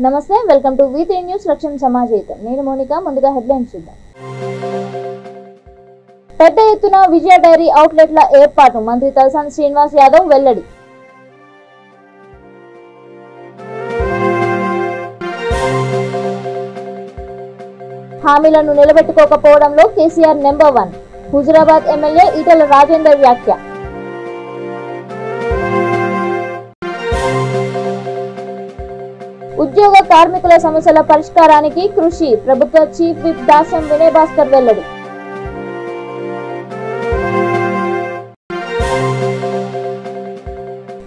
నమస్తే, welcome to V3 news లక్ష్యం సమాజేతం. నేను మోనికా. ముందుగా హెడ్లైన్స్ చూద్దాం. పెద్ద ఎత్తున విజయ డైరీ అవుట్లెట్ల ఏర్పాటు, మంత్రి తలసాని శ్రీనివాస్ యాదవ్ వెల్లడి. హామీలను నిలబెట్టుకోకపోవడంలో కేసీఆర్ నెంబర్ 1, హుజురాబాద్ ఎమ్మెల్యే ఈటెల రాజేందర్ వ్యాఖ్య. ఉద్యోగ కార్మికుల సమస్యల పరిష్కారానికి కృషి, ప్రభుత్వ చీఫ్ విప్ దాస్యం వినయ్ భాస్కర్ వెల్లడి.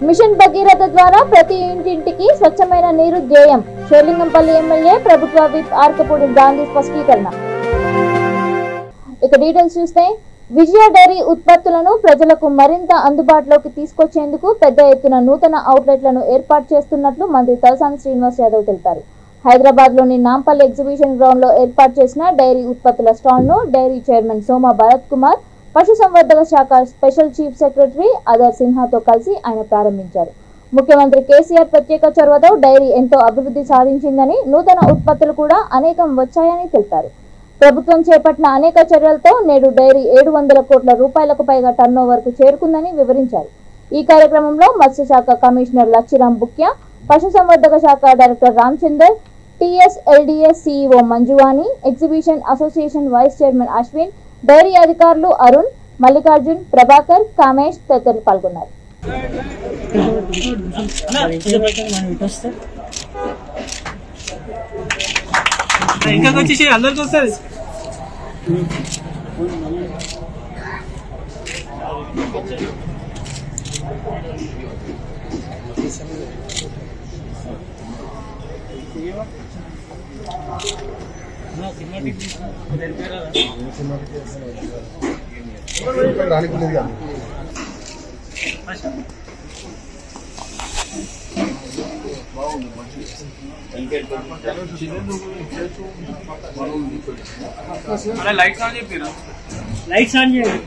మిషన్ భగీరథ ద్వారా ప్రతి ఇంటింటికి స్వచ్ఛమైన నీరు ధ్యేయం, షేర్లింగంపల్లి ఎమ్మెల్యే ప్రభుత్వ విప్ ఆర్కపూడి గాంధీ స్పష్టీకరణ. ఇక డీటెయిల్స్ చూస్తే, విజయ డైరీ ఉత్పత్తులను ప్రజలకు మరింత అందుబాటులోకి తీసుకొచ్చేందుకు పెద్ద ఎత్తున నూతన అవుట్లెట్లను ఏర్పాటు చేస్తున్నట్లు మంత్రి తలసాని శ్రీనివాస్ యాదవ్ తెలిపారు. హైదరాబాద్లోని నాంపల్లి ఎగ్జిబిషన్ గ్రౌండ్లో ఏర్పాటు చేసిన డైరీ ఉత్పత్తుల స్టాల్ను డైరీ చైర్మన్ సోమ భరత్ కుమార్, పశుసంవర్ధక శాఖ స్పెషల్ చీఫ్ సెక్రటరీ అదర్ సిన్హాతో కలిసి ఆయన ప్రారంభించారు. ముఖ్యమంత్రి కేసీఆర్ ప్రత్యేక చొరవతో డైరీ ఎంతో అభివృద్ధి సాధించిందని, నూతన ఉత్పత్తులు కూడా అనేకం వచ్చాయని తెలిపారు. ప్రభుత్వం చేపట్టిన అనేక చర్యలతో నేడు డైరీ 700 కోట్ల రూపాయలకు పైగా టర్నోవర్కు చేరుకుందని వివరించారు. ఈ కార్యక్రమంలో మత్స్యశాఖ కమిషనర్ లచ్చిరాం బుక్యా, పశుసంవర్ధక శాఖ director Ramachandar, TSLDS CEO Manjuvani, exhibition association vice chairman Ashwin, dairy అధికారులు అరుణ్, మల్లికార్జున్, ప్రభాకర్, కామేష్ తదితరులు పాల్గొన్నారు. ఇంకా వచ్చేసి అందరికి వస్తుంది. లైట్స్ ఆన్ చెప్పారు, లైట్స్ ఆన్ చేయండి.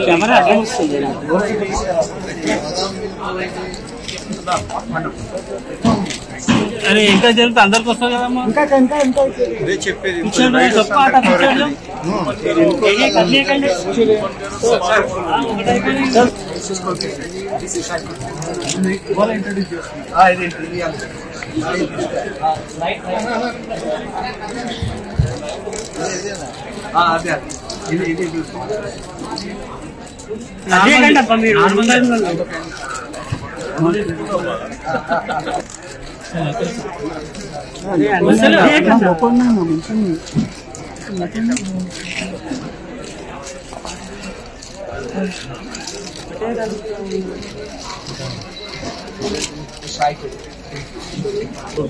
కెమెరా అడ్వాన్స్ అరే ఇంకా జరిగితే అందరికి వస్తుంది కదమ్మా. చెప్పేది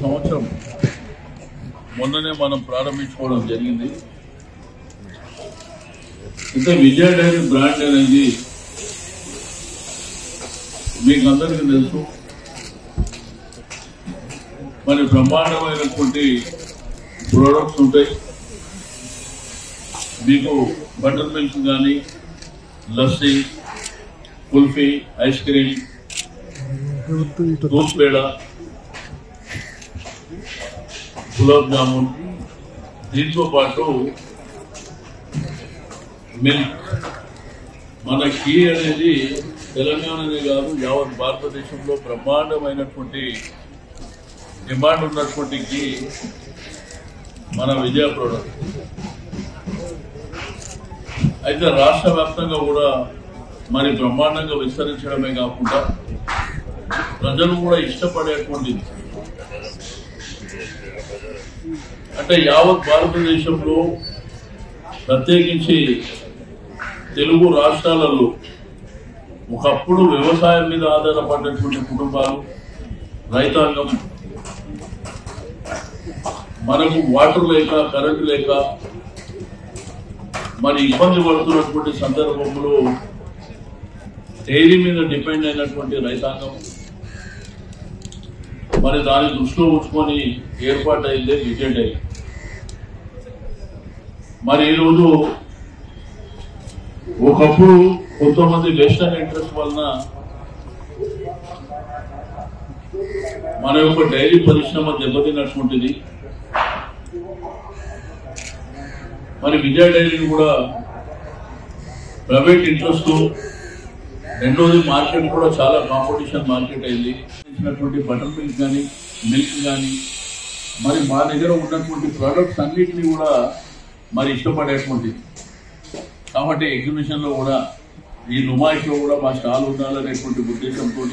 సంవత్సరం మొన్ననే మనం ప్రారంభించుకోవడం జరిగింది. అంటే విజయ డైరీ బ్రాండ్ అనేది మీకు అందరికీ తెలుసు. మరి బ్రహ్మాండమైనటువంటి ప్రోడక్ట్స్ ఉంటాయి. మీకు బటర్ మిల్క్ కానీ, లస్సీ, కుల్ఫీ, ఐస్ క్రీమ్, దూద్ పేడ, గులాబ్ జామున్, దీంతో పాటు మిల్క్. మన ఘీ అనేది తెలంగాణనే కాదు, యావత్ భారతదేశంలో బ్రహ్మాండమైనటువంటి డిమాండ్ ఉన్నటువంటి ఘీ మన విజయ ప్రోడక్ట్. అయితే రాష్ట్ర వ్యాప్తంగా కూడా మరి బ్రహ్మాండంగా విస్తరించడమే కాకుండా ప్రజలు కూడా ఇష్టపడేటువంటిది. అంటే యావత్ భారతదేశంలో ప్రత్యేకించి తెలుగు రాష్ట్రాలలో ఒకప్పుడు వ్యవసాయం మీద ఆధారపడినటువంటి కుటుంబాలు, రైతాంగం, మనకు వాటర్ లేక, కరెంటు లేక మరి ఇబ్బంది పడుతున్నటువంటి సందర్భంలో డైరీ మీద డిపెండ్ అయినటువంటి రైతాంగం మరి దాన్ని దృష్టిలో ఉంచుకొని ఏర్పాటైందే విజయ డైరీ. మరి ఈరోజు ఒకప్పుడు కొంతమంది వెస్టర్న్ ఇంట్రెస్ట్ వలన మన యొక్క డైరీ పరిశ్రమ దెబ్బతిన్నటువంటిది. మరి విజయ డైరీని కూడా ప్రైవేట్ ఇంట్రెస్ట్, రెండోది మార్కెట్ కూడా చాలా కాంపిటీషన్ మార్కెట్ అయింది. బటర్ మిల్క్ కానీ మిల్క్ కానీ మరి మా దగ్గర ఉన్నటువంటి ప్రొడక్ట్స్ అన్నిటినీ కూడా మరి ఇష్టపడేటువంటిది. కాబట్టి ఎగ్జిబిషన్ లో కూడా ఈ నుమాయిష్ లో కూడా మా స్టాల్ ఉండాలనేటువంటి ఉద్దేశంతో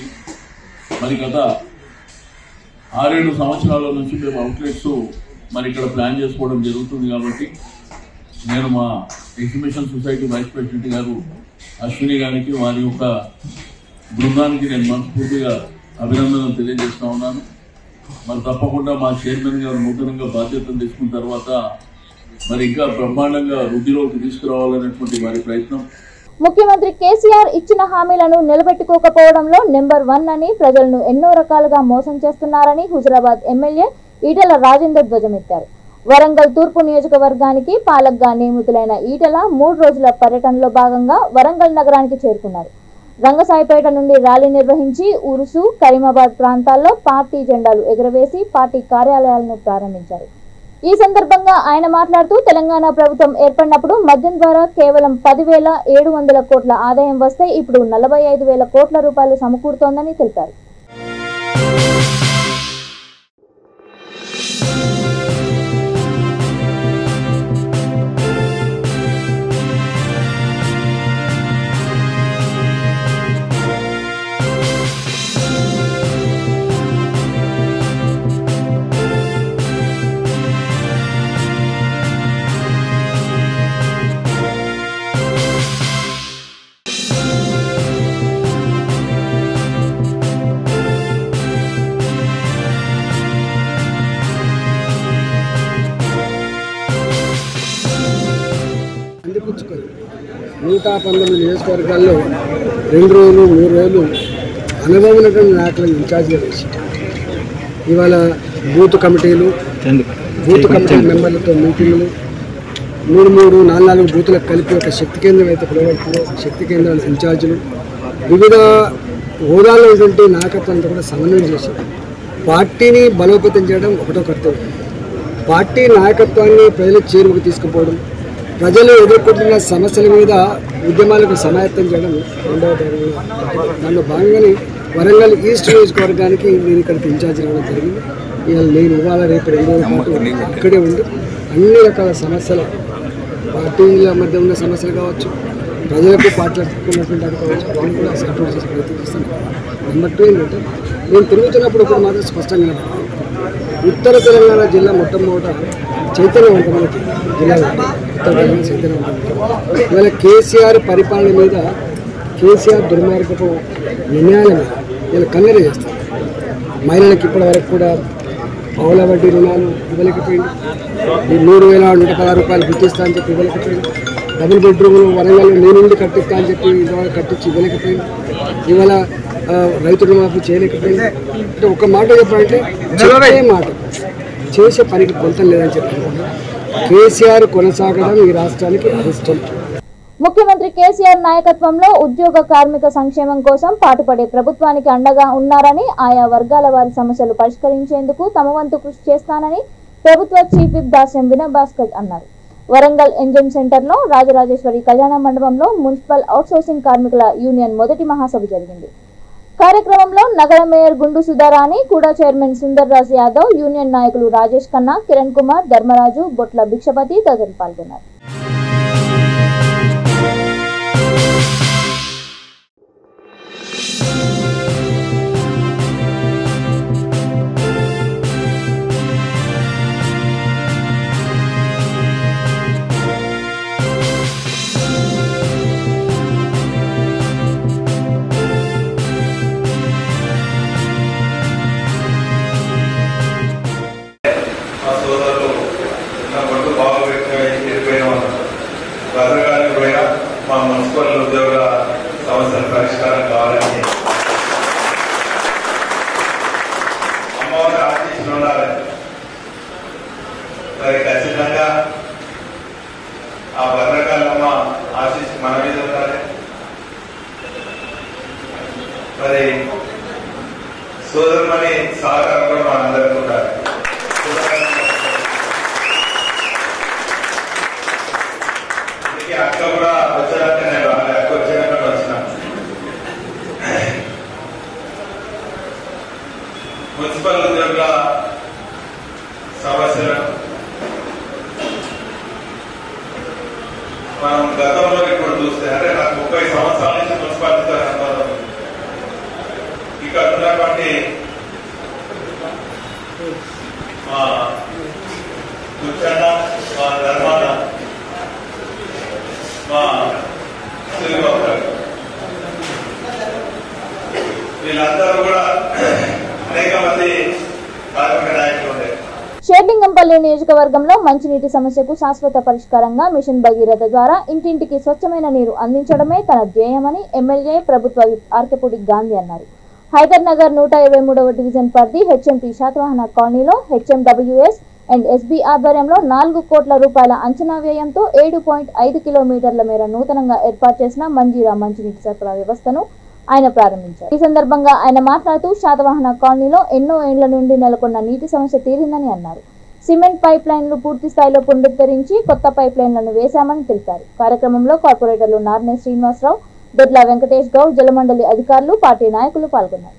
మరి గత 6-7 సంవత్సరాల నుంచి మేము అవుట్లెట్స్ మరి ఇక్కడ ప్లాన్ చేసుకోవడం జరుగుతుంది. కాబట్టి నేను మా ఎగ్జిబిషన్ సొసైటీ వైస్ ప్రెసిడెంట్ గారు అశ్విని గారికి, వారి యొక్క బృందానికి నేను మనస్ఫూర్తిగా అభినందనలు తెలియజేస్తా ఉన్నాను. మరి తప్పకుండా మా చైర్మన్ గారు నూతనంగా బాధ్యతలు తీసుకున్న తర్వాత మరి ఇంకా బ్రహ్మాండంగా వృద్ధిలోకి తీసుకురావాలనేటువంటి వారి ప్రయత్నం. ముఖ్యమంత్రి కేసీఆర్ ఇచ్చిన హామీలను నిలబెట్టుకోకపోవడంలో నెంబర్ 1 అని ప్రజలను ఎన్నో రకాలుగా మోసం చేస్తున్నారని హుజురాబాద్ ఎమ్మెల్యే ఈటెల రాజేందర్ ధ్వజమెత్తారు. వరంగల్ తూర్పు నియోజకవర్గానికి పాలక్గా నియమితులైన ఈటెల 3 రోజుల పర్యటనలో భాగంగా వరంగల్ నగరానికి చేరుకున్నారు. రంగసాయిపేట నుండి ర్యాలీ నిర్వహించి ఉరుసు, కరీమాబాద్ ప్రాంతాల్లో పార్టీ జెండాలు ఎగురవేసి పార్టీ కార్యాలయాలను ప్రారంభించారు. ఈ సందర్భంగా ఆయన మాట్లాడుతూ తెలంగాణ ప్రభుత్వం ఏర్పడినప్పుడు మద్యం ద్వారా కేవలం 10,700 కోట్ల ఆదాయం వస్తే ఇప్పుడు 45,000 కోట్ల రూపాయలు సమకూరుతోందని తెలిపారు. అందిపుచ్చుకొని 119 నియోజకవర్గాల్లో 2 రోజులు 3 రోజులు అనుభవమైనటువంటి నాయకులను ఇన్ఛార్జిగా వేసి ఇవాళ బూత్ కమిటీ మెంబర్లతో మీటింగులు 3-4 బూతులకు కలిపి ఒక శక్తి కేంద్రం అయితే పిలువడుతుందో శక్తి కేంద్రాల ఇన్ఛార్జీలు వివిధ హోదాల్లో ఉన్నటువంటి నాయకత్వాన్ని కూడా సమన్వయం చేసి పార్టీని బలోపేతం చేయడం ఒకటో కర్తవ్యం. పార్టీ నాయకత్వాన్ని ప్రజలకు చేరువకు తీసుకుపోవడం, ప్రజలు ఎదుర్కొంటున్న సమస్యల మీద ఉద్యమాలకు సమాయత్తం చేయడం రెండవ దానిలో భాగంగానే వరంగల్ ఈస్ట్ నియోజకవర్గానికి నేను ఇక్కడికి ఇన్ఛార్జ్ రావడం జరిగింది. నేను ఇవాళ రేపు 2 రోజుల పాటు ఇక్కడే ఉండి అన్ని రకాల సమస్యలు, పార్టీల మధ్య ఉన్న సమస్యలు కావచ్చు, ప్రజలకు పాటలుకున్నటువంటి అది కావచ్చు, వాళ్ళు కూడా సపోర్ట్ చేసే ప్రయత్నం చేస్తాను. నెంబర్ 2 ఏంటంటే నేను తిరుగుతున్నప్పుడు ఒక మాత్రం స్పష్టంగా ఉత్తర తెలంగాణ జిల్లా మొట్టమొదట చైతన్యవంతమైన జిల్లా ఉత్తర తెలంగాణ చైతన్యవంతమైన. ఇవాళ కేసీఆర్ పరిపాలన మీద, కేసీఆర్ దుర్మార్గపు నిర్ణయాల మీద వీళ్ళు కన్నెర చేస్తారు. మహిళలకు ఇప్పటి వరకు కూడా పౌల వడ్డీ రుణాలు ఇవ్వలేకపోయింది. ఈ 3,116 రూపాయలు గుర్తిస్తా అని చెప్పి ఇవ్వలేకపోయింది. డబుల్ బెడ్రూమ్లు వరంగల్లో నేనుండి కట్టిస్తా అని చెప్పి ఇవాళ కట్టించి ఇవ్వలేకపోయింది. ఇవాళ రైతు రుణమాఫీ చేయలేకపోయింది. అంటే ఒక మాట చెప్పాలంటే చెప్పే మాట చేసే పనికి పొంతం లేదని చెప్పారు. కేసీఆర్ కొనసాగడం ఈ రాష్ట్రానికి అరిష్టం. ముఖ్యమంత్రి కేసీఆర్ నాయకత్వంలో ఉద్యోగ కార్మిక సంక్షేమం కోసం పాటుపడే ప్రభుత్వానికి అండగా ఉన్నారని, ఆయా వర్గాల వారి సమస్యలు పరిష్కరించేందుకు తమ వంతు కృషి చేస్తానని ప్రభుత్వ చీఫ్ విప్ దాస్యం వినయ్ భాస్కర్ అన్నారు. వరంగల్ ఎంజిన్ సెంటర్లో రాజరాజేశ్వరి కళ్యాణ మండపంలో మున్సిపల్ అవుట్సోర్సింగ్ కార్మికుల యూనియన్ మొదటి మహాసభ జరిగింది. కార్యక్రమంలో నగర మేయర్ గుండు సుధారాణి, కూడా చైర్మన్ సుందర్ రాజ్ యాదవ్, యూనియన్ నాయకులు రాజేష్ ఖన్నా, కిరణ్ కుమార్, ధర్మరాజు, బొట్ల భిక్షపతి తదితరులు పాల్గొన్నారు. సోదరులు నా బట్టు బాగా వ్యక్తమై మరి సోదరుమణి సహకారం కూడా మనందరికీ ఉండాలి. అక్క కూడా వచ్చారంటే నేను అక్క వచ్చాక వచ్చిన మున్సిపల్ ఉద్యోగుల సమస్యలు మనం గతంలో ఇప్పుడు చూస్తే అంటే నాకు 30 సంవత్సరాల నుంచి మున్సిపాలిటీతో అనుభవం. ఇక్కడ ఉన్నటువంటి మా దుచ్చన్న, మా ధర్మాన, మా శ్రీబాబు గారు వీళ్ళందరూ కూడా అనేక మంది కార్మిక నాయకులు ఉండే. షేర్లింగంపల్లి నియోజకవర్గంలో మంచినీటి సమస్యకు శాశ్వత పరిష్కారంగా మిషన్ భగీరథ ద్వారా ఇంటింటికి స్వచ్ఛమైన నీరు అందించడమే తన ధ్యేయమని ఎమ్మెల్యే ప్రభుత్వ విప్ ఆర్కెపూడి గాంధీ అన్నారు. హైదర్ నగర్ 123వ డివిజన్ పరిధి హెచ్ఎంటీ శాతవాహన కాలనీలో హెచ్ఎండబ్ల్యూఎస్ అండ్ ఎస్బీ ఆధ్వర్యంలో 4 కోట్ల రూపాయల అంచనా వ్యయంతో 7.5 కిలోమీటర్ల మేర నూతనంగా ఏర్పాటు చేసిన మంజీరా మంచినీటి సరఫరా వ్యవస్థను ఆయన ప్రారంభించారు. ఈ సందర్భంగా ఆయన మాట్లాడుతూ శాతవాహన కాలనీలో ఎన్నో ఏళ్ల నుండి నెలకొన్న నీటి సమస్య తీరిందని అన్నారు. సిమెంట్ పైప్ లైన్లు పూర్తి స్థాయిలో పునరుద్ధరించి కొత్త పైప్ లైన్లను వేశామని తెలిపారు. కార్యక్రమంలో కార్పొరేటర్లు నార్నే శ్రీనివాసరావు, దొడ్ల వెంకటేష్ గౌడ్, జలమండలి అధికారులు, పార్టీ నాయకులు పాల్గొన్నారు.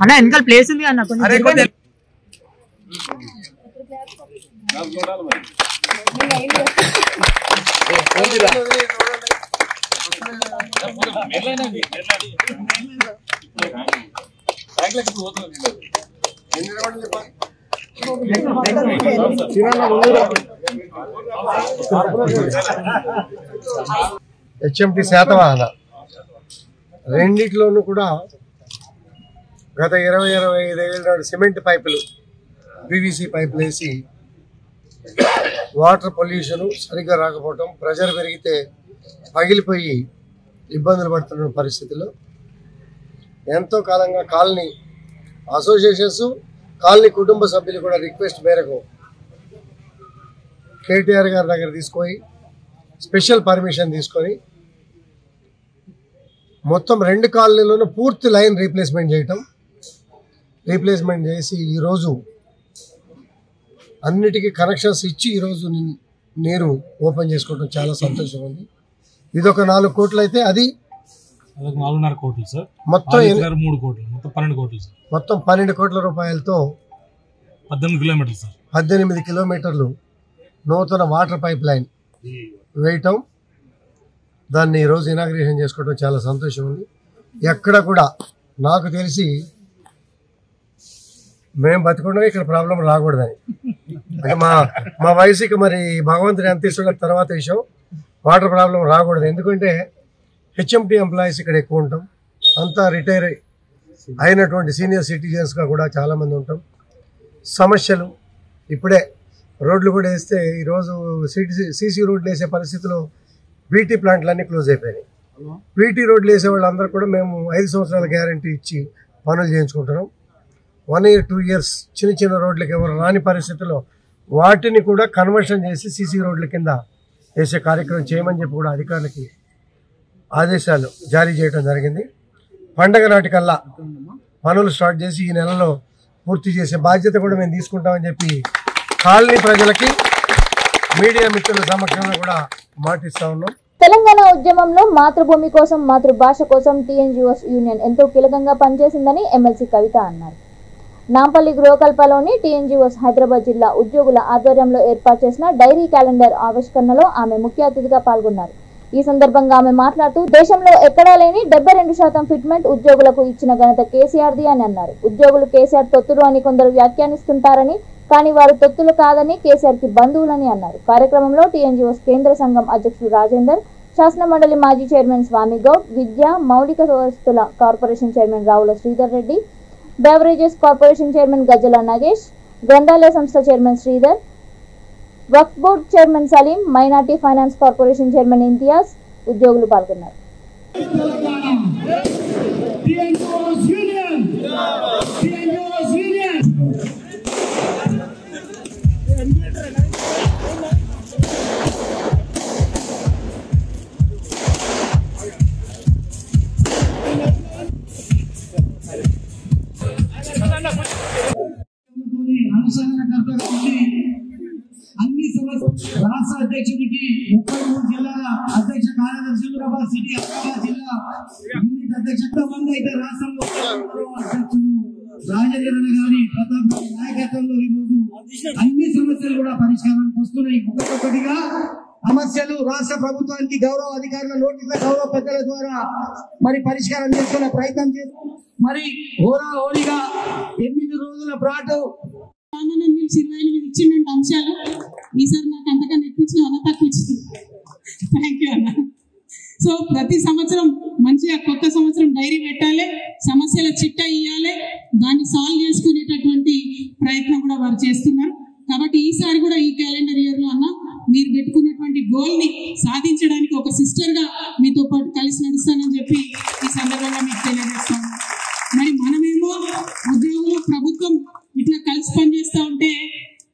అన్న వెనకాల ప్లేస్ ఉంది అన్న కొంచెం హెచ్ఎంటీ శాతవాహన రెండిట్లోనూ కూడా గత 20-25 ఏళ్ళ నాడు సిమెంట్ పైపులు, పీవీసీ పైపులు వేసి వాటర్ పొల్యూషన్ సరిగ్గా రాకపోవటం, ప్రెషర్ పెరిగితే పగిలిపోయి ఇబ్బందులు పడుతున్న పరిస్థితిలో ఎంతో కాలంగా కాలనీ అసోసియేషన్స్, కాలనీ కుటుంబ సభ్యులు కూడా రిక్వెస్ట్ మేరకు కేటీఆర్ గారి దగ్గర తీసుకొని స్పెషల్ పర్మిషన్ తీసుకొని మొత్తం 2 కాలనీలోనూ పూర్తి లైన్ రీప్లేస్మెంట్ చేసి ఈరోజు అన్నిటికీ కనెక్షన్స్ ఇచ్చి ఈరోజు నీరు ఓపెన్ చేసుకోవడం చాలా సంతోషం ఉంది. ఇదొక 4 కోట్లు అయితే అది 4.5 కోట్లు సార్, మొత్తం 3 కోట్లు, మొత్తం 12 కోట్లు సార్. మొత్తం 12 కోట్ల రూపాయలతో 18 కిలోమీటర్లు సార్, 18 కిలోమీటర్లు నూతన వాటర్ పైప్ లైన్ వేయటం, దాన్ని ఈరోజు ఇనాగ్రేషన్ చేసుకోవడం చాలా సంతోషం ఉంది. ఎక్కడ కూడా నాకు తెలిసి మేము బతుకుండగా ఇక్కడ ప్రాబ్లం రాకూడదని, అంటే మా వయసుకి మరి భగవంతుని ఎంత ఇస్తున్న తర్వాత విషయం, వాటర్ ప్రాబ్లం రాకూడదు. ఎందుకంటే హెచ్ఎంటీ ఎంప్లాయీస్ ఇక్కడ ఎక్కువ ఉంటాం, అంతా రిటైర్ అయినటువంటి సీనియర్ సిటిజన్స్గా కూడా చాలామంది ఉంటాం. సమస్యలు ఇప్పుడే రోడ్లు కూడా వేస్తే ఈరోజు సీసీ రోడ్లు వేసే పరిస్థితిలో బీటీ ప్లాంట్లన్నీ క్లోజ్ అయిపోయినాయి. బీటీ రోడ్లు వేసే వాళ్ళందరూ కూడా మేము 5 సంవత్సరాల గ్యారంటీ ఇచ్చి పనులు చేయించుకుంటున్నాం. 1 year 2 years చిన్న రోడ్లకి ఎవరు రాని పరిస్థితుల్లో వాటిని కూడా కన్వర్షన్ చేసి సీసీ రోడ్ల కింద వేసే కార్యక్రమం చేయమని చెప్పి కూడా అధికారులకి ఆదేశాలు జారీ చేయడం జరిగింది. పండగ నాటికల్లా పనులు స్టార్ట్ చేసి ఈ నెలలో పూర్తి చేసే బాధ్యత కూడా మేము తీసుకుంటామని చెప్పి కాలనీ ప్రజలకి మీడియా మిత్రుల సమక్షంలో కూడా మాటిస్తా ఉన్నాం. తెలంగాణ ఉద్యమంలో మాతృభూమి కోసం, మాతృభాష కోసం టీఎన్జీఓస్ యూనియన్ ఎంతో కీలకంగా పనిచేసిందని ఎమ్మెల్సీ కవిత అన్నారు. నాంపల్లి గృహకల్పలోని టీఎన్జీఓస్ హైదరాబాద్ జిల్లా ఉద్యోగుల ఆధ్వర్యంలో ఏర్పాటు చేసిన డైరీ క్యాలెండర్ ఆవిష్కరణలో ఆమె ముఖ్య అతిథిగా పాల్గొన్నారు. ఈ సందర్భంగా ఆమె మాట్లాడుతూ దేశంలో ఎక్కడా లేని 72% ఫిట్మెంట్ ఉద్యోగులకు ఇచ్చిన ఘనత కేసీఆర్ది అని అన్నారు. ఉద్యోగులు కేసీఆర్ తొత్తులు అని కొందరు వ్యాఖ్యానిస్తుంటారని, కానీ వారు తొత్తులు కాదని కేసీఆర్ కి బంధువులని అన్నారు. కార్యక్రమంలో టీఎన్జీఓస్ కేంద్ర సంఘం అధ్యక్షుడు రాజేందర్, శాసన మండలి మాజీ చైర్మన్ స్వామి గౌడ్, విద్యా మౌలిక వస్తుల corporation chairman Ravula Sridhar Reddy, beverages corporation chairman Gajjala Nagesh, గ్రంథాలయ సంస్థ చైర్మన్ శ్రీధర్, వక్ఫ్ board chairman Salim, minority finance corporation chairman Imtiaz ఉద్యోగులు పాల్గొన్నారు. రాష్ట్ర అధ్యక్షుడికి 33 జిల్లాల అధ్యక్ష కార్యదర్శులు సిటీ హైదరాబాద్ జిల్లా యూనిట్ అధ్యక్ష మంది అయితే రాష్ట్రంలో అధ్యక్షులు రాజేంద్ర గారి ప్రతాప్ నాయకత్వంలో ఈరోజు అన్ని సమస్యలు కూడా పరిష్కారానికి వస్తున్నాయి. ఒక్కొక్కటిగా సమస్యలు రాష్ట్ర ప్రభుత్వానికి గౌరవ అధికారుల నోటీసుల గౌరవ పెద్దల ద్వారా మరి పరిష్కారం చేసుకునే ప్రయత్నం చేస్తాం. మరి హోరాహోరీగా 8 రోజుల పాటు 28 ఇచ్చిండంటే అంశాలు ఈసారి నాకు అంతకన్నా ఎక్కించిన అన్న తక్కువ ఇచ్చింది. థ్యాంక్ యూ అన్న. సో ప్రతి సంవత్సరం మంచిగా కొత్త సంవత్సరం డైరీ పెట్టాలి, సమస్యల చిట్ట ఇవ్వాలి, దాన్ని సాల్వ్ చేసుకునేటటువంటి ప్రయత్నం కూడా వారు చేస్తున్నారు. కాబట్టి ఈసారి కూడా ఈ క్యాలెండర్ ఇయర్ లో అన్న మీరు పెట్టుకున్నటువంటి గోల్ ని సాధించడానికి ఒక సిస్టర్ గా మీతో పాటు కలిసి నడుస్తానని చెప్పి ఈ సందర్భంగా మీకు తెలియజేస్తాను. మరి మనమేమో ఉద్యోగులు ప్రభుత్వం ఇట్లా కలిసి పనిచేస్తా ఉంటే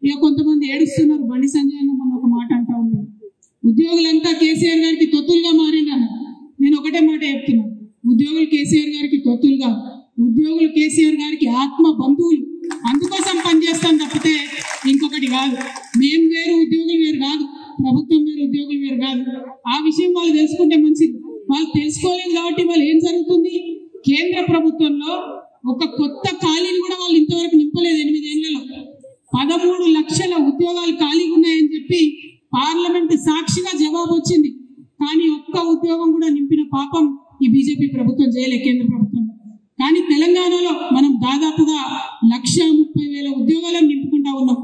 ఇక కొంతమంది ఏడుస్తున్నారు. బండి సంజయ్ అన్న మొన్న ఒక మాట అంటా ఉన్నాడు, ఉద్యోగులంతా కేసీఆర్ గారికి తొత్తులుగా మారినాను. నేను ఒకటే మాట చెప్తున్నా, ఉద్యోగులు కేసీఆర్ గారికి తొత్తులుగా, ఉద్యోగులు కేసీఆర్ గారికి ఆత్మ బంధువులు. అందుకోసం పనిచేస్తాను తప్పితే ఇంకొకటి కాదు. మేము వేరు ఉద్యోగులు వేరు కాదు, ప్రభుత్వం వేరు ఉద్యోగులు వేరు కాదు. ఆ విషయం వాళ్ళు తెలుసుకుంటే మంచిది. వాళ్ళు తెలుసుకోలేదు కాబట్టి వాళ్ళు ఏం జరుగుతుంది, కేంద్ర ప్రభుత్వంలో ఒక కొత్త ఖాళీని కూడా వాళ్ళు ఇంతవరకు నింపలేదు. 8 ఏళ్లలో 13 లక్షల ఉద్యోగాలు ఖాళీగా ఉన్నాయని చెప్పి పార్లమెంట్ సాక్షిగా జవాబు వచ్చింది. కానీ ఒక్క ఉద్యోగం కూడా నింపిన పాపం ఈ బీజేపీ ప్రభుత్వం చేయలే, కేంద్ర ప్రభుత్వం. కానీ తెలంగాణలో మనం దాదాపుగా 1,30,000 ఉద్యోగాలను నింపుకుంటా ఉన్నాం.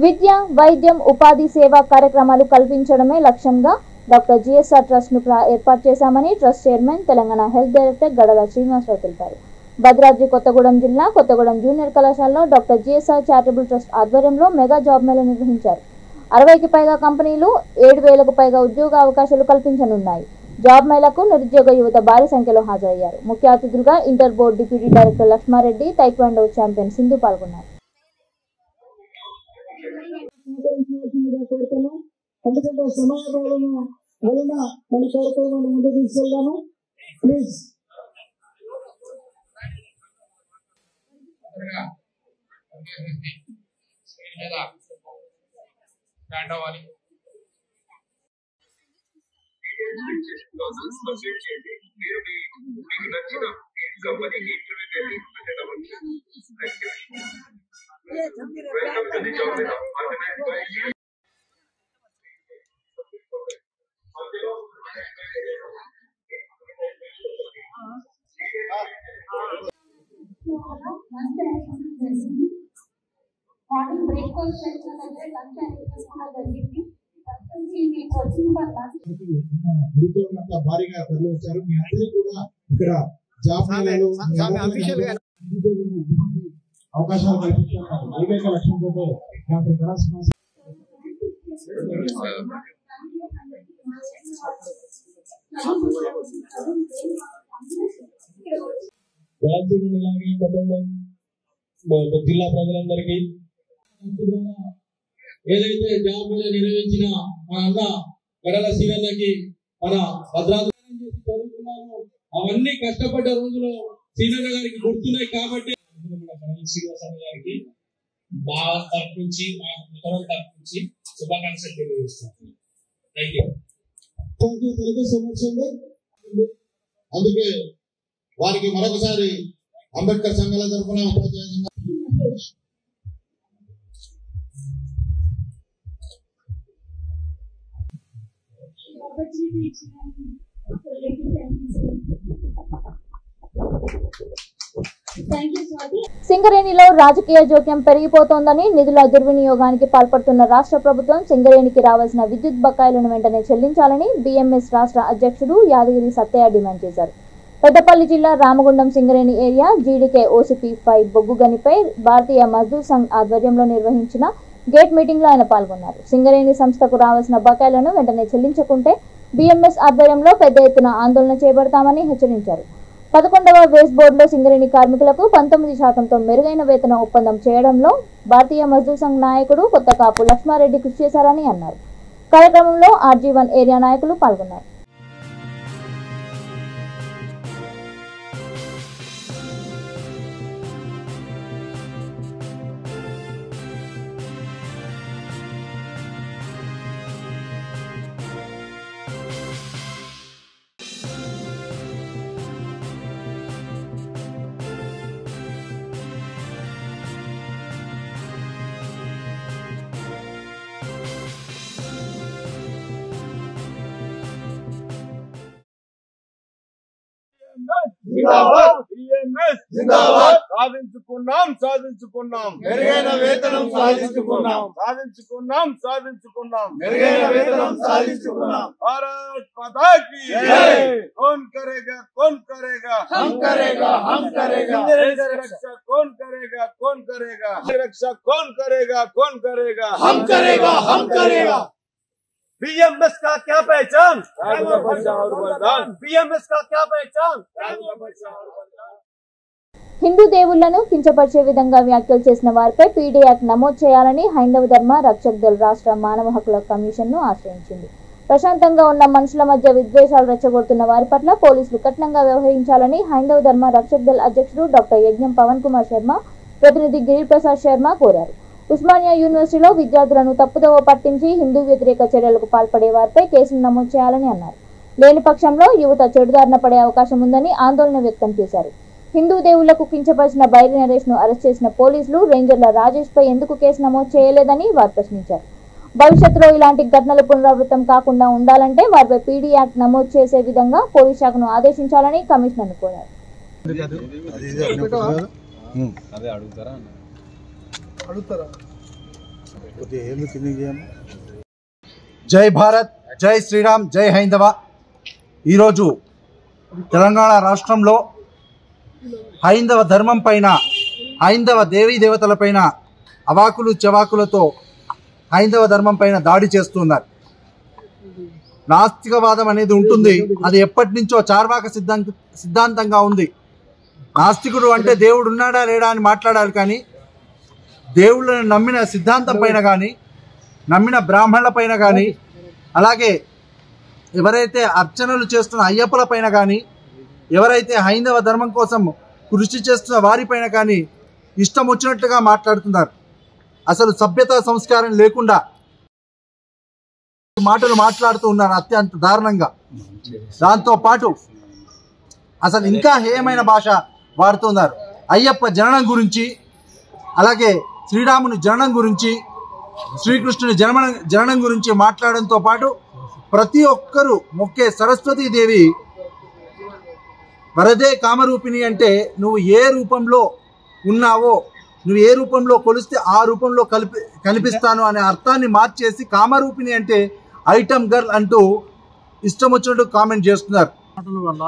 విద్య, వైద్యం, ఉపాధి, సేవా కార్యక్రమాలు కల్పించడమే లక్ష్యంగా డాక్టర్ జిఎస్ఆర్ ట్రస్ట్ ను ఏర్పాటు చేశామని trust chairman, Telangana health director గడల శ్రీనివాసరావు తెలిపారు. భద్రాద్రి కొత్తగూడెం జిల్లా కొత్తగూడెం జూనియర్ కళాశాలలో డాక్టర్ జిఎస్ఆర్ చారిటబుల్ ట్రస్ట్ ఆధ్వర్యంలో మెగా జాబ్ మేళా నిర్వహించారు. 60కి పైగా కంపెనీలు 7,000కు పైగా ఉద్యోగ అవకాశాలు కల్పించనున్నాయి. జాబ్ మేళాకు నిరుద్యోగ యువత భారీ సంఖ్యలో హాజరయ్యారు. ముఖ్య అతిథులుగా inter board deputy director Lakshma Reddy, taekwondo champion Sindhu పాల్గొన్నారు. నిరుద్యోగులంతా భారీగా తరలి వచ్చారు. మీ అందరికీ కూడా ఇక్కడ జాబ్ మేళాలు అవకాశాలు కల్పించాలని ఏకైక లక్ష్యంతో డాక్టర్ గడల శ్రీనివాసరావు జిల్లా ప్రజలందరికీ ఏదైతే జాబ్ మేళా నిర్వహించిన మన అన్న గడల శ్రీనన్నకి మన భద్రాద్రి చదువుకున్నాము, అవన్నీ కష్టపడ్డ రోజులు శ్రీనన్న గారికి గుర్తున్నాయి. కాబట్టి శ్రీనివాసరావు గారికి మా తరఫు నుంచి, మా మిత్రుల తరఫు నుంచి శుభాకాంక్షలు తెలియజేస్తాను. Thank you. అందుకే వారికి మరొకసారి అంబేద్కర్ సంఘాల తరఫున ఉపాధ్యాయ సంఘం సింగరేణిలో రాజకీయ జోక్యం పెరిగిపోతోందని, నిధుల దుర్వినియోగానికి పాల్పడుతున్న రాష్ట్ర ప్రభుత్వం సింగరేణికి రావాల్సిన విద్యుత్ బకాయిలను వెంటనే చెల్లించాలని బీఎంఎస్ రాష్ట్ర అధ్యక్షుడు యాదగిరి సత్తయ్య డిమాండ్ చేశారు. పెద్దపల్లి జిల్లా Ramagundam Singareni area GDK OCP 5 బొగ్గు గనిపై భారతీయ మజ్దూర్ సంఘ్ ఆధ్వర్యంలో నిర్వహించిన గేట్ మీటింగ్ లో ఆయన పాల్గొన్నారు. సింగరేణి సంస్థకు రావాల్సిన బకాయిలను వెంటనే చెల్లించకుంటే బీఎంఎస్ ఆధ్వర్యంలో పెద్ద ఎత్తున ఆందోళన చేపడతామని హెచ్చరించారు. 11వ వేస్ బోర్డులో సింగరేణి కార్మికులకు 19% మెరుగైన వేతన ఒప్పందం చేయడంలో భారతీయ మజ్దూర్ సంఘ్ నాయకుడు కొత్త కాపు లక్ష్మారెడ్డి కృషి చేశారని అన్నారు. కార్యక్రమంలో RG1 ఏరియా నాయకులు పాల్గొన్నారు. సాధించుకున్నాం మెరుగైన వేతనం సాధించుకున్నాం మెరుగైన వేతనం సాధించుకున్నాం భారత్ మాతా కీ జై कौन करेगा हम करेगा रक्षा कौन करेगा रक्षा कौन करेगा हम करेगा बीएमएस का क्या पहचान बीएमएस का क्या पहचान హిందూ దేవుళ్లను కించపరిచే విధంగా వ్యాఖ్యలు చేసిన వారిపై పీడీ యాక్ట్ నమోదు చేయాలని హైందవ ధర్మ రక్షక్ దళ్ రాష్ట్ర మానవ హక్కుల కమిషన్ను ఆశ్రయించింది. ప్రశాంతంగా ఉన్న మనుషుల మధ్య విద్వేషాలు రెచ్చగొడుతున్న వారి పట్ల పోలీసులు కఠినంగా వ్యవహరించాలని హైందవ ధర్మ రక్షక్ దళ్ అధ్యక్షుడు డాక్టర్ యజ్ఞం పవన్ కుమార్ శర్మ, ప్రతినిధి గిరిప్రసాద్ శర్మ కోరారు. ఉస్మానియా యూనివర్సిటీలో విద్యార్థులను తప్పుదోవ పట్టించి హిందూ వ్యతిరేక చర్యలకు పాల్పడే వారిపై కేసులు నమోదు చేయాలని అన్నారు. లేని పక్షంలో యువత చెడుదారిన పడే అవకాశం ఉందని ఆందోళన వ్యక్తం చేశారు. హిందూ దేవుళ్లకు కించపరిచిన బైరి నరేష్ ను అరెస్ట్ చేసిన పోలీసులు రేంజర్ల రాజేష్ పై ఎందుకు కేసు నమోదు చేయలేదని వారు ప్రశ్నించారు. భవిష్యత్తులో ఇలాంటి ఘటనలు పునరావృతం కాకుండా ఉండాలంటే వారిపై పీడీ యాక్ట్ నమోదు చేసే విధంగా పోలీస్ శాఖను ఆదేశించాలని కమిషనర్ కోరారు. జై భారత్, జై శ్రీరామ్, జై హైందవ. ఈరోజు తెలంగాణ రాష్ట్రంలో హైందవ ధర్మం పైన, హైందవ దేవీ దేవతలపైన అవాకులు చవాకులతో హైందవ ధర్మం పైన దాడి చేస్తున్నారు. నాస్తికవాదం అనేది ఉంటుంది. అది ఎప్పటి నుంచో చార్వాక సిద్ధాంతంగా ఉంది. నాస్తికుడు అంటే దేవుడు ఉన్నాడా లేడా అని మాట్లాడాలి, కానీ దేవుళ్ళని నమ్మిన సిద్ధాంతం పైన కానీ, నమ్మిన బ్రాహ్మణుల పైన కానీ, అలాగే ఎవరైతే అర్చనలు చేస్తున్న అయ్యప్పల పైన కానీ, ఎవరైతే హైందవ ధర్మం కోసం కృషి చేస్తున్న వారిపైన కానీ ఇష్టం వచ్చినట్టుగా మాట్లాడుతున్నారు. అసలు సభ్యత సంస్కారం లేకుండా మాటలు మాట్లాడుతూ ఉన్నారు అత్యంత దారుణంగా. దాంతోపాటు అసలు ఇంకా హేయమైన భాష వాడుతున్నారు. అయ్యప్ప జననం గురించి, అలాగే శ్రీరాముని జననం గురించి, శ్రీకృష్ణుని జననం గురించి మాట్లాడడంతో పాటు ప్రతి ఒక్కరూ మొక్కే సరస్వతీదేవి వరదే కామరూపిణి అంటే నువ్వు ఏ రూపంలో ఉన్నావో, నువ్వు ఏ రూపంలో కొలిస్తే ఆ రూపంలో కనిపిస్తాను అనే అర్థాన్ని మార్చేసి కామరూపిణి అంటే ఐటమ్ గర్ల్ అంటూ ఇష్టం వచ్చినట్టు కామెంట్ చేస్తున్నారు. వల్ల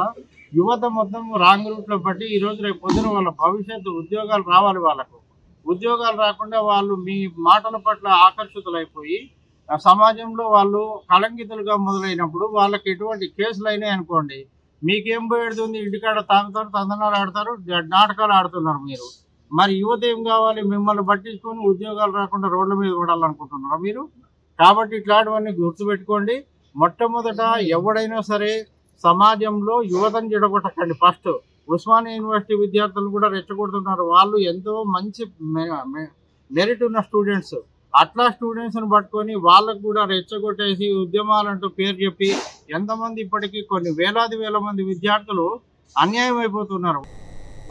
యువత మొత్తం రాంగ్ రూట్లో పట్టి ఈరోజు రేపు పొద్దున వాళ్ళ భవిష్యత్తు ఉద్యోగాలు రావాలి. వాళ్ళకు ఉద్యోగాలు రాకుండా వాళ్ళు మీ మాటల పట్ల ఆకర్షితులైపోయి సమాజంలో వాళ్ళు కళంకితులుగా మొదలైనప్పుడు వాళ్ళకి ఎటువంటి కేసులు అయినాయి అనుకోండి, మీకేం పోయేది? ఇంటికాడ తాగుతారు, తందనాలు ఆడతారు, నాటకాలు ఆడుతున్నారు మీరు. మరి యువత ఏం కావాలి? మిమ్మల్ని పట్టించుకొని ఉద్యోగాలు రాకుండా రోడ్ల మీద పడాలనుకుంటున్నారా మీరు? కాబట్టి ఇట్లాంటివన్నీ గుర్తుపెట్టుకోండి. మొట్టమొదట ఎవడైనా సరే సమాజంలో యువతను చెడగొట్టకండి. ఫస్ట్ ఉస్మానియా యూనివర్సిటీ విద్యార్థులు కూడా రెచ్చగొడుతున్నారు. వాళ్ళు ఎంతో మంచి మెరిట్ ఉన్న స్టూడెంట్స్. అట్లా స్టూడెంట్స్ని పట్టుకొని వాళ్ళకు కూడా రెచ్చగొట్టేసి ఉద్యమాలంటూ పేరు చెప్పి ఎంతమంది ఇప్పటికీ కొన్ని వేల మంది విద్యార్థులు అన్యాయం అయిపోతున్నారు.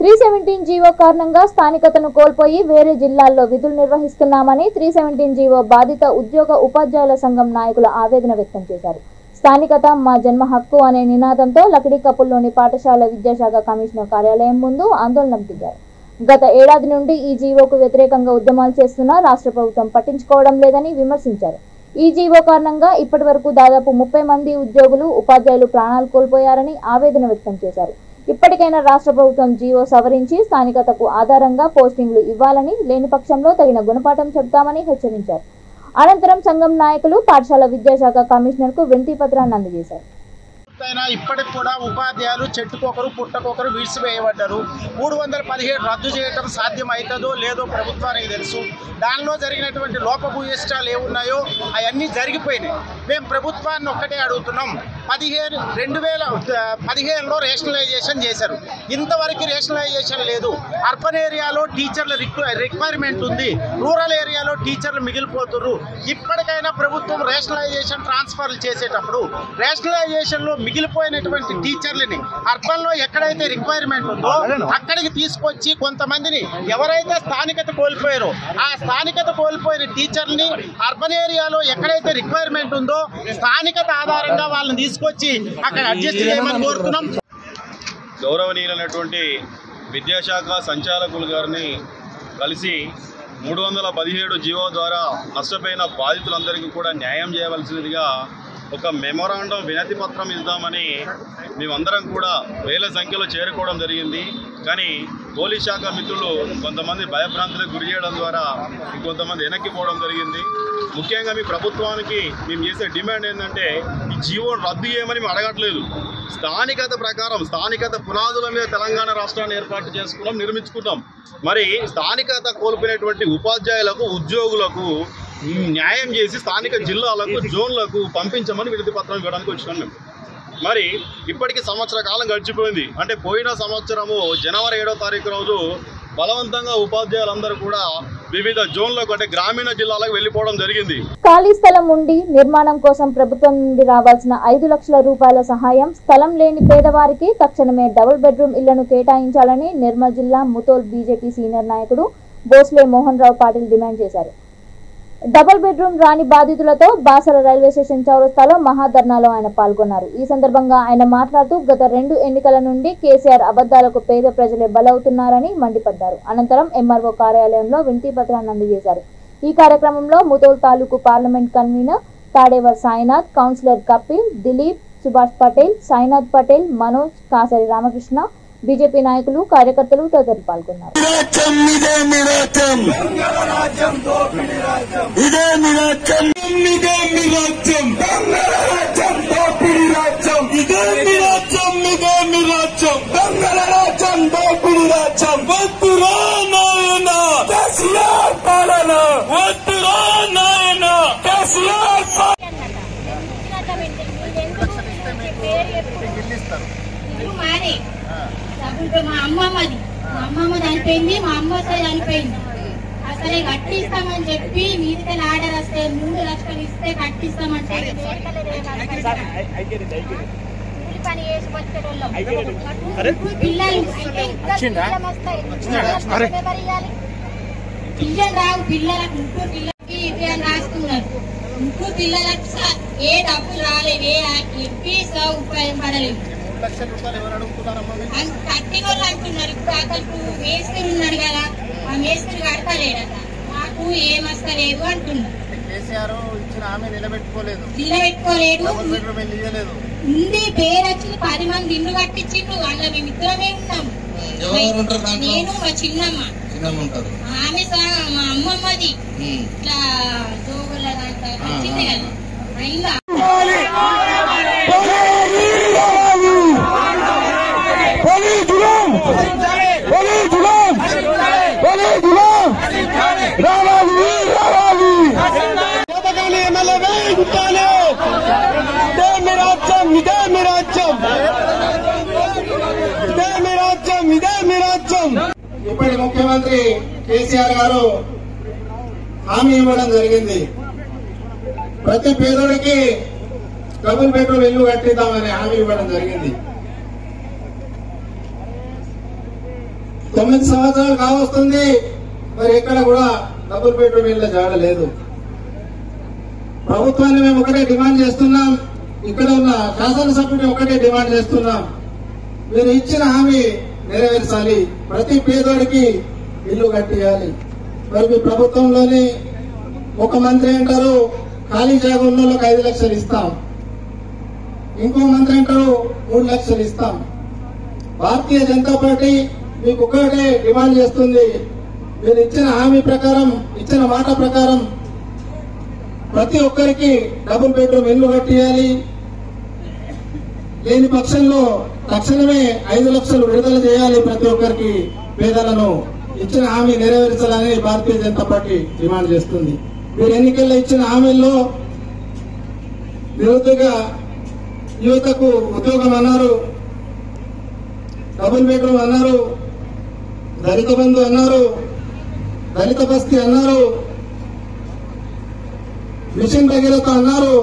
317 జీవో కారణంగా స్థానికతను కోల్పోయి వేరే జిల్లాల్లో విధులు నిర్వహిస్తున్నామని 317 జీవో బాధిత ఉద్యోగ ఉపాధ్యాయుల సంఘం నాయకులు ఆవేదన వ్యక్తం చేశారు. స్థానికత మా జన్మ హక్కు అనే నినాదంతో లకిడీకపుల్లోని పాఠశాల విద్యాశాఖ కమిషనర్ కార్యాలయం ముందు ఆందోళన దిగారు. గత ఏడాది నుండి ఈ జీవోకు వ్యతిరేకంగా ఉద్యమాలు చేస్తున్న రాష్ట్ర ప్రభుత్వం పట్టించుకోవడం లేదని విమర్శించారు. ఈ జీవో కారణంగా ఇప్పటి వరకు దాదాపు 30 మంది ఉద్యోగులు ఉపాధ్యాయులు ప్రాణాలు కోల్పోయారని ఆవేదన వ్యక్తం చేశారు. ఇప్పటికైనా రాష్ట్ర ప్రభుత్వం జీవో సవరించి స్థానికతకు ఆధారంగా పోస్టింగ్లు ఇవ్వాలని, లేని పక్షంలో తగిన గుణపాఠం చెబుతామని హెచ్చరించారు. అనంతరం సంఘం నాయకులు పాఠశాల విద్యాశాఖ కమిషనర్ కు వినతి పత్రాన్ని అందజేశారు. ఇప్పటికి కూడా ఉపాధ్యాయులు చెట్టుకొకరు పుట్టకొకరు విడిచివేయబడ్డారు. 317 రద్దు చేయడం సాధ్యం అవుతుందో లేదో ప్రభుత్వానికి తెలుసు. దానిలో జరిగినటువంటి లోపభూయిష్టాలు ఏమున్నాయో అవన్నీ జరిగిపోయినాయి. మేము ప్రభుత్వాన్ని ఒక్కటే అడుగుతున్నాం. 2015లో రేషనలైజేషన్ చేశారు. ఇంతవరకు రేషనలైజేషన్ లేదు. అర్బన్ ఏరియాలో టీచర్ల రిక్వైర్మెంట్ ఉంది, రూరల్ ఏరియాలో టీచర్లు మిగిలిపోతున్నారు. ఇప్పటికైనా ప్రభుత్వం రేషనలైజేషన్ ట్రాన్స్ఫర్లు చేసేటప్పుడు రేషనలైజేషన్లో మిగిలిపోయినటువంటి టీచర్లని అర్బన్లో ఎక్కడైతే రిక్వైర్మెంట్ ఉందో అక్కడికి తీసుకొచ్చి కొంతమందిని ఎవరైతే స్థానికత కోల్పోయారో ఆ స్థానికత కోల్పోయిన టీచర్ని అర్బన్ ఏరియాలో ఎక్కడైతే రిక్వైర్మెంట్ ఉందో స్థానికత ఆధారంగా వాళ్ళని తీసుకొచ్చి అక్కడ అడ్జస్ట్ చేయమని కోరుతున్నాం. గౌరవనీయులైనటువంటి విద్యాశాఖ సంచాలకులు గారిని కలిసి 317 జీవో ద్వారా నష్టపోయిన బాధితులందరికీ కూడా న్యాయం చేయవలసినదిగా ఒక మెమొరాండం వినతి పత్రం ఇద్దామని మేమందరం కూడా వేల సంఖ్యలో చేరుకోవడం జరిగింది. కానీ పోలీస్ శాఖ మిత్రులు కొంతమంది భయభ్రాంతులకు గురి చేయడం ద్వారా ఇంకొంతమంది వెనక్కిపోవడం జరిగింది. ముఖ్యంగా మీ ప్రభుత్వానికి మేము చేసే డిమాండ్ ఏంటంటే ఈ జీవోను రద్దు చేయమని మేము అడగట్లేదు. స్థానికత ప్రకారం స్థానికత పునాదుల మీద తెలంగాణ రాష్ట్రాన్ని ఏర్పాటు చేసుకున్నాం, నిర్మించుకుంటాం. మరి స్థానికత కోల్పోయినటువంటి ఉపాధ్యాయులకు ఉద్యోగులకు న్యాయం చేసి స్థానిక జిల్లాలకు జోన్లకు పంపించమని వినతి పత్రం ఇవ్వడానికి వచ్చినాం మేము. మరి ఇప్పటికీ సంవత్సర కాలం గడిచిపోయింది. అంటే పోయిన సంవత్సరము జనవరి 7వ తారీఖు రోజు బలవంతంగా ఉపాధ్యాయులందరూ కూడా వివిధ జోన్లకు అంటే గ్రామీణ జిల్లాలకు వెళ్లిపోవడం జరిగింది. ఖాళీ స్థలం ఉండి నిర్మాణం కోసం ప్రభుత్వం నుండి రావాల్సిన 5 లక్షల రూపాయల సహాయం స్థలం లేని పేదవారికి తక్షణమే డబుల్ బెడ్రూమ్ ఇళ్లను కేటాయించాలని నిర్మల్ జిల్లా ముతోల్ బీజేపీ సీనియర్ నాయకుడు బోస్లే మోహన్ రావు పాటిల్ డిమాండ్ చేశారు. డబుల్ బెడ్రూమ్ రాని బాధితులతో బాసర రైల్వే స్టేషన్ చౌరస్తాలో మహాధర్నాలో ఆయన పాల్గొన్నారు. ఈ సందర్భంగా ఆయన మాట్లాడుతూ గత 2 ఎన్నికల నుండి కేసీఆర్ అబద్దాలకు పేద ప్రజలే బలవుతున్నారని మండిపడ్డారు. అనంతరం ఎంఆర్ఓ కార్యాలయంలో వినతి పత్రాన్ని అందజేశారు. ఈ కార్యక్రమంలో ముతోల్ తాలూకు parliament convener Tadewar Sainath, councillor Kapil, Dilip, Subhash Patel, Sainath Patel, Manoj, Kasari Ramakrishna, BJP నాయకులు, కార్యకర్తలు తదితరులు పాల్గొన్నారు. మా అమ్మమ్మ చనిపోయింది, మా అమ్మ చనిపోయింది. అసలే కట్టిస్తామని చెప్పి మీదికి ఆర్డర్ వస్తే 3 లక్షలు ఇస్తే కట్టిస్తామంటే పని చేసి వచ్చేటోళ్ళం పిల్లలు పిల్లలు రావు. పిల్లలకు ఇంకో పిల్లలకి ఇది అని రాస్తున్నారు. ఇంకో పిల్లలకు ఏ డబ్బులు రాలేదు, ఏ ఉపయోగం పడలేదు. కట్టిన వాళ్ళు అంటున్నారు. ఇప్పుడు అతను మేస్త్రి ఉన్నాడు కదా, ఆ మేస్త్రి కడతలేడట, మాకు ఏమస్తలేదు అంటున్నారు. కేసీఆర్ ఇచ్చిన హామీ నిలబెట్టుకోలేదు. ఉంది పేరు వచ్చింది, 10 మంది ఇల్లు కట్టించిండు. అందులో మేము ఇద్దరమే ఉన్నాం. నేను మా చిన్నమ్మ, ఆమె మా అమ్మమ్మది ఇట్లా జోగుల వచ్చింది కదా ఇల్లు. ఇప్పటి ముఖ్యమంత్రి కేసీఆర్ గారు హామీ ఇవ్వడం జరిగింది. ప్రతి పేదోడికి డబుల్ బెడ్రూమ్ ఇల్లు కట్టిద్దామని హామీ ఇవ్వడం జరిగింది. 9 సంవత్సరాలు కావస్తుంది, మరి ఎక్కడ కూడా డబుల్ బెడ్రూమ్ ఇల్లు జాడలేదు. ప్రభుత్వాన్ని మేము ఒకటే డిమాండ్ చేస్తున్నాం, ఇక్కడ ఉన్న శాసనసభ్యుని ఒకటే డిమాండ్ చేస్తున్నాం, మీరు ఇచ్చిన హామీ నెరవేర్చాలి, ప్రతి పేదోడికి ఇల్లు కట్టియాలి. మరి మీ ప్రభుత్వంలోని ఒక మంత్రి అంటారు ఖాళీ జాగా ఉన్న వాళ్ళకి 5 లక్షలు ఇస్తాం, ఇంకో మంత్రి అంటారు 3 లక్షలు ఇస్తాం. భారతీయ జనతా పార్టీ మీకు ఒక్కటే డిమాండ్ చేస్తుంది, మీరు ఇచ్చిన హామీ ప్రకారం, ఇచ్చిన మాట ప్రకారం ప్రతి ఒక్కరికి డబుల్ బెడ్రూమ్ ఇల్లు కట్టియాలి. లేని పక్షంలో తక్షణమే 5 లక్షలు విడుదల చేయాలి. ప్రతి ఒక్కరికి పేదలను ఇచ్చిన హామీ నెరవేర్చాలని భారతీయ జనతా పార్టీ డిమాండ్ చేస్తుంది. మీరు ఎన్నికల్లో ఇచ్చిన హామీల్లో నిరుద్యోగ యువతకు ఉద్యోగం అన్నారు, డబుల్ బెడ్రూమ్ అన్నారు, దళిత బంధు అన్నారు, దళిత బస్తీ అన్నారు, మిషన్ భగీరథ అన్నారు.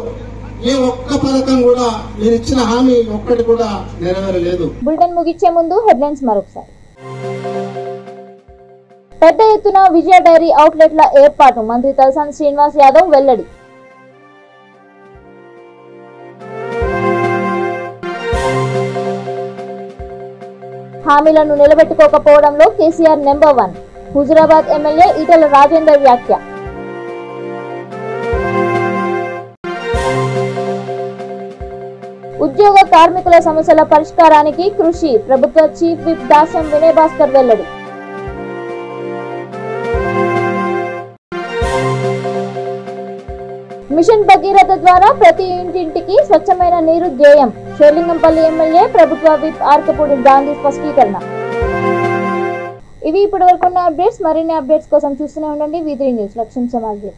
ఏ ఒక్క పథకం కూడా మీరు ఇచ్చిన హామీ ఒక్కటి కూడా నెరవేరలేదు. బులెటిన్ ముగించే ముందు హెడ్లైన్స్ మరొకసారి. పెద్ద ఎత్తున విజయ డైరీ అవుట్లెట్ల ఏర్పాటు, మంత్రి తలసాని శ్రీనివాస్ యాదవ్ వెల్లడి. హామీలను నిలబెట్టుకోకపోవడంలో కేసీఆర్ నెంబర్ 1, హుజురాబాద్ ఎమ్మెల్యే ఈటెల రాజేందర్ వ్యాఖ్య. ఉద్యోగ కార్మికుల సమస్యల పరిష్కారానికి కృషి, ప్రభుత్వ చీఫ్ విప్ దాస్యం వినయ్ భాస్కర్ వెల్లడి. మిషన్ భగీరథ ద్వారా ప్రతి ఇంటింటికి స్వచ్ఛమైన నీరు ధ్యేయం, షేర్లింగంపల్లి ఎమ్మెల్యే ప్రభుత్వ విప్ ఆర్కపూడి గాంధీ స్పష్టీకరణ. ఇవి ఇప్పటి వరకు ఉన్న అప్డేట్స్. మరిన్ని అప్డేట్స్ కోసం చూస్తూనే ఉండండి V3 న్యూస్. లక్ష్యం సమాజ్.